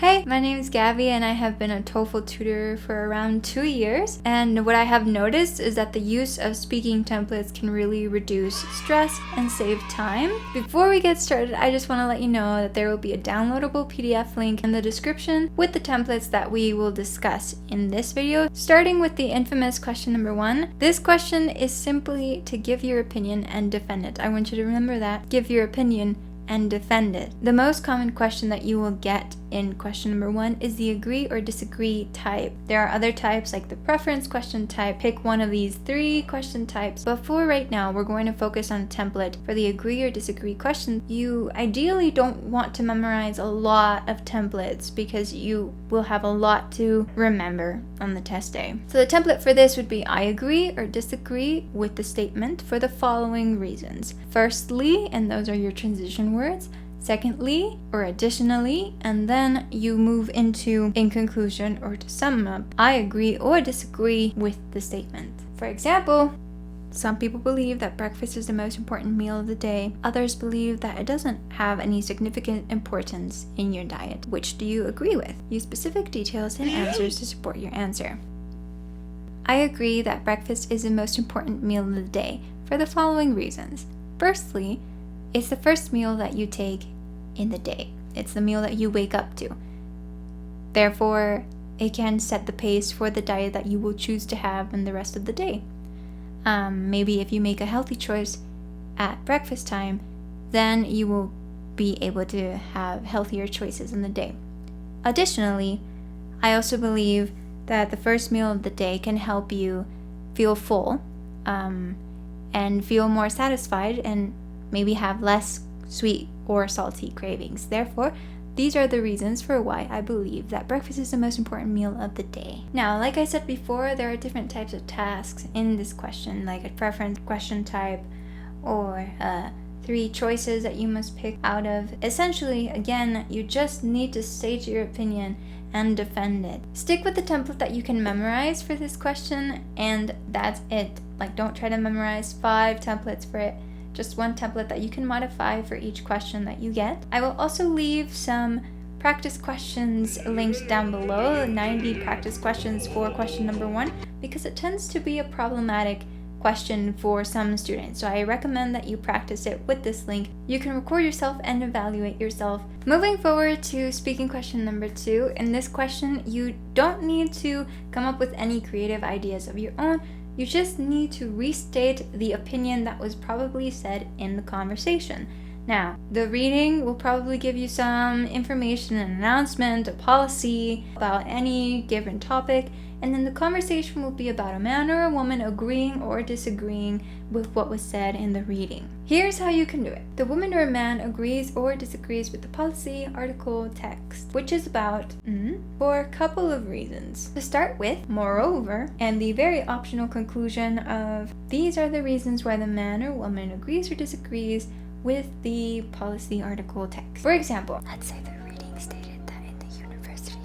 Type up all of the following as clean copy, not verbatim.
Hey, my name is Gabi and I have been a TOEFL tutor for around 2 years, and what I have noticed is that the use of speaking templates can really reduce stress and save time. Before we get started, I just want to let you know that there will be a downloadable PDF link in the description with the templates that we will discuss in this video, starting with the infamous question number 1. This question is simply to give your opinion and defend it. I want you to remember that. Give your opinion and defend it. The most common question that you will get in question number 1 is the agree or disagree type. There are other types like the preference question type. Pick one of these 3 question types, but for right now we're going to focus on a template for the agree or disagree question. You ideally don't want to memorize a lot of templates because you will have a lot to remember on the test day. So the template for this would be I agree or disagree with the statement for the following reasons. Firstly, and those are your transition words. Secondly, or additionally, and then you move into in conclusion or to sum up, I agree or disagree with the statement. For example, some people believe that breakfast is the most important meal of the day. Others believe that it doesn't have any significant importance in your diet. Which do you agree with? Use specific details and answers to support your answer. I agree that breakfast is the most important meal of the day for the following reasons. Firstly, it's the first meal that you take in the day. It's the meal that you wake up to. Therefore, it can set the pace for the diet that you will choose to have in the rest of the day. Maybe if you make a healthy choice at breakfast time, then you will be able to have healthier choices in the day. Additionally, I also believe that the first meal of the day can help you feel full and feel more satisfied and maybe have less sweet or salty cravings. Therefore, these are the reasons for why I believe that breakfast is the most important meal of the day. Now, like I said before, there are different types of tasks in this question, like a preference question type or 3 choices that you must pick out of. Essentially, again, you just need to state your opinion and defend it. Stick with the template that you can memorize for this question, and that's it. Like, don't try to memorize 5 templates for it. Just one template that you can modify for each question that you get. I will also leave some practice questions linked down below, 90 practice questions for question number 1, because it tends to be a problematic question for some students. So I recommend that you practice it with this link. You can record yourself and evaluate yourself. Moving forward to speaking question number 2. In this question, you don't need to come up with any creative ideas of your own. You just need to restate the opinion that was probably said in the conversation. Now, the reading will probably give you some information, an announcement, a policy about any given topic, and then the conversation will be about a man or a woman agreeing or disagreeing with what was said in the reading. Here's how you can do it. The woman or man agrees or disagrees with the policy, article, text, which is about for a couple of reasons. To start with, moreover, and the very optional conclusion of these are the reasons why the man or woman agrees or disagrees with the policy, article, text. For example, let's say the reading stated that in the university,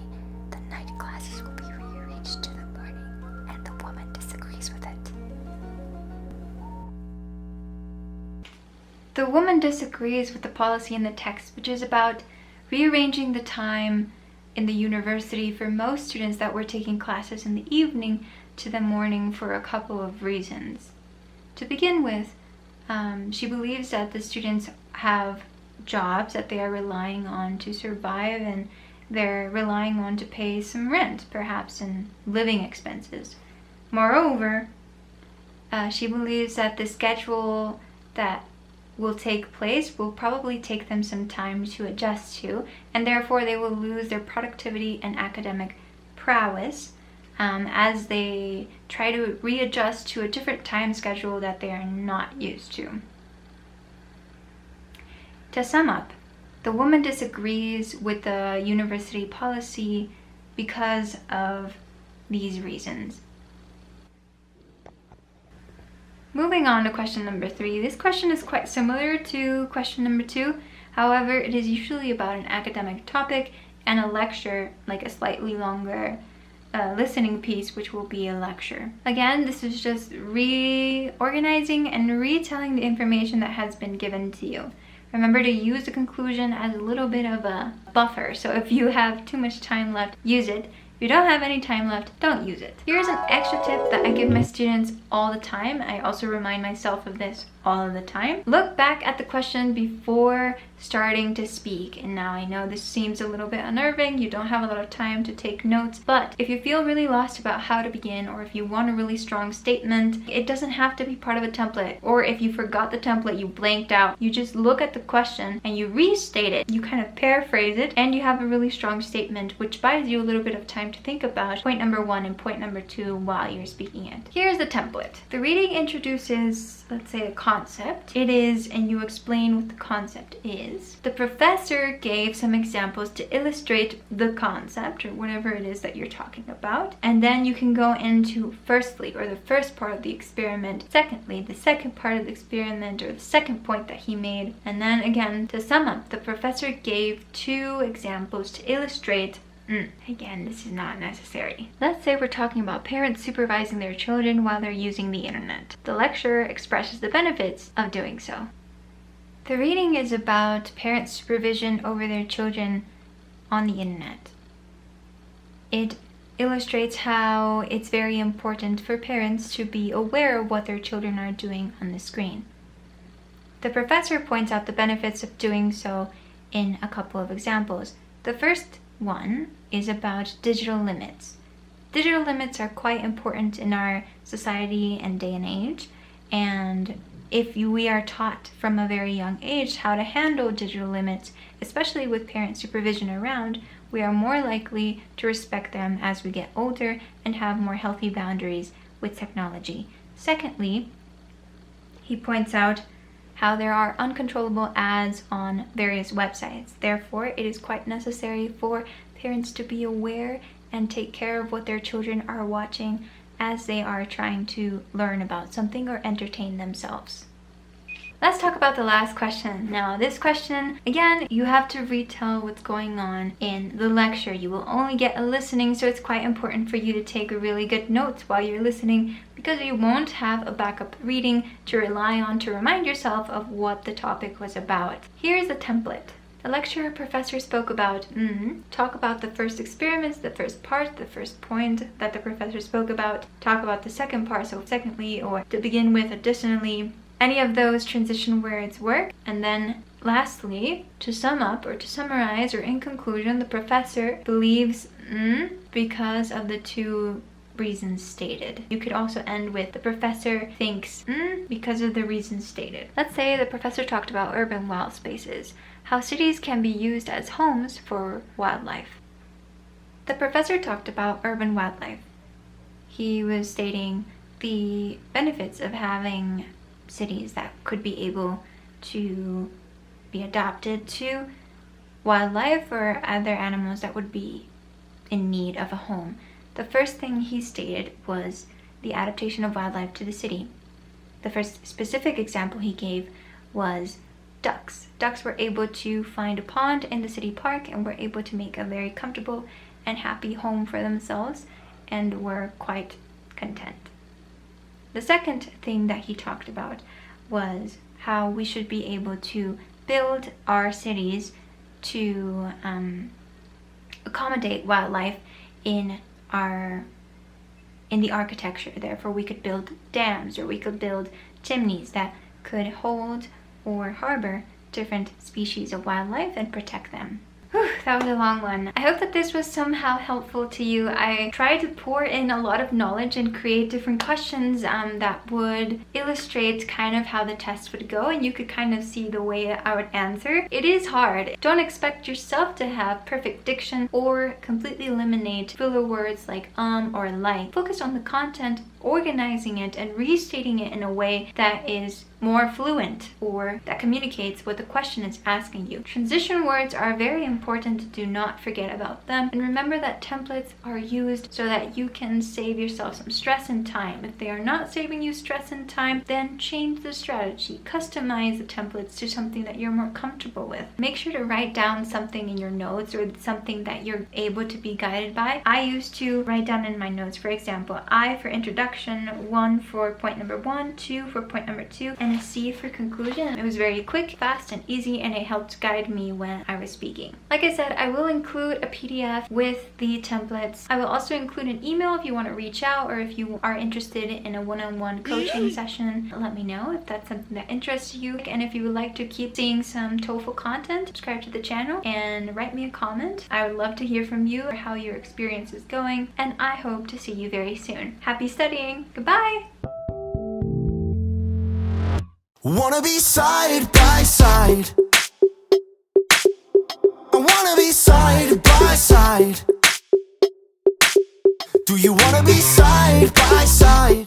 the night classes will be rearranged to the morning, and the woman disagrees with it. The woman disagrees with the policy in the text, which is about rearranging the time in the university for most students that were taking classes in the evening to the morning for a couple of reasons. To begin with, she believes that the students have jobs that they are relying on to survive, and they're relying on to pay some rent, perhaps, and living expenses. Moreover, she believes that the schedule that will take place will probably take them some time to adjust to, and therefore they will lose their productivity and academic prowess as they try to readjust to a different time schedule that they are not used to. To sum up, the woman disagrees with the university policy because of these reasons. Moving on to question number 3. This question is quite similar to question number 2. However, it is usually about an academic topic and a lecture, like a slightly longer listening piece, which will be a lecture. Again, this is just reorganizing and retelling the information that has been given to you. Remember to use the conclusion as a little bit of a buffer. So if you have too much time left, use it. If you don't have any time left, don't use it. Here's an extra tip that I give my students all the time. I also remind myself of this all of the time. Look back at the question before starting to speak. And now I know this seems a little bit unnerving. You don't have a lot of time to take notes, but if you feel really lost about how to begin, or if you want a really strong statement, it doesn't have to be part of a template. Or if you forgot the template, you blanked out, you just look at the question and you restate it. You kind of paraphrase it and you have a really strong statement, which buys you a little bit of time to think about point number 1 and point number 2 while you're speaking it. Here's the template. The reading introduces, let's say, a concept. It is, and you explain what the concept is. The professor gave some examples to illustrate the concept, or whatever it is that you're talking about. And then you can go into firstly, or the first part of the experiment, secondly, the second part of the experiment, or the second point that he made. And then again, to sum up, the professor gave 2 examples to illustrate. Again, this is not necessary. Let's say we're talking about parents supervising their children while they're using the internet. The lecturer expresses the benefits of doing so. The reading is about parent supervision over their children on the internet. It illustrates how it's very important for parents to be aware of what their children are doing on the screen. The professor points out the benefits of doing so in a couple of examples. The first one is about digital limits. Digital limits are quite important in our society and day and age, and if we are taught from a very young age how to handle digital limits, especially with parent supervision around, we are more likely to respect them as we get older and have more healthy boundaries with technology. Secondly, he points out how there are uncontrollable ads on various websites. Therefore, it is quite necessary for parents to be aware and take care of what their children are watching as they are trying to learn about something or entertain themselves. Let's talk about the last question. Now, this question, again, you have to retell what's going on in the lecture. You will only get a listening, so it's quite important for you to take really good notes while you're listening, because you won't have a backup reading to rely on to remind yourself of what the topic was about. Here's the template. The lecturer professor spoke about, talk about the first experiments, the first part, the first point that the professor spoke about, talk about the second part, so secondly, or to begin with, additionally, any of those transition words work. And then lastly, to sum up or to summarize or in conclusion, the professor believes because of the 2 reasons stated. You could also end with the professor thinks because of the reasons stated. Let's say the professor talked about urban wild spaces, how cities can be used as homes for wildlife. The professor talked about urban wildlife. He was stating the benefits of having cities that could be able to be adapted to wildlife or other animals that would be in need of a home. The first thing he stated was the adaptation of wildlife to the city. The first specific example he gave was ducks. Ducks were able to find a pond in the city park and were able to make a very comfortable and happy home for themselves and were quite content. The second thing that he talked about was how we should be able to build our cities to accommodate wildlife in the architecture. Therefore, we could build dams, or we could build chimneys that could hold or harbor different species of wildlife and protect them. Whew, that was a long one. I hope that this was somehow helpful to you. I tried to pour in a lot of knowledge and create different questions that would illustrate kind of how the test would go, and you could kind of see the way I would answer. It is hard. Don't expect yourself to have perfect diction or completely eliminate filler words like or like. Focus on the content, organizing it, and restating it in a way that is more fluent or that communicates what the question is asking you. Transition words are very important. Do not forget about them, and remember that templates are used so that you can save yourself some stress and time. If they are not saving you stress and time, then change the strategy. Customize the templates to something that you're more comfortable with. Make sure to write down something in your notes or something that you're able to be guided by. I used to write down in my notes, for example, I for introduction, 1 for point number 1, 2 for point number 2, and a C for conclusion. It was very quick, fast, and easy, and it helped guide me when I was speaking. Like I said, I will include a PDF with the templates. I will also include an email if you want to reach out, or if you are interested in a one-on-one coaching session. Let me know if that's something that interests you. And if you would like to keep seeing some TOEFL content, subscribe to the channel and write me a comment. I would love to hear from you or how your experience is going, and I hope to see you very soon. Happy studying! Goodbye! Wanna be side by side. I wanna be side by side. Do you wanna be side by side?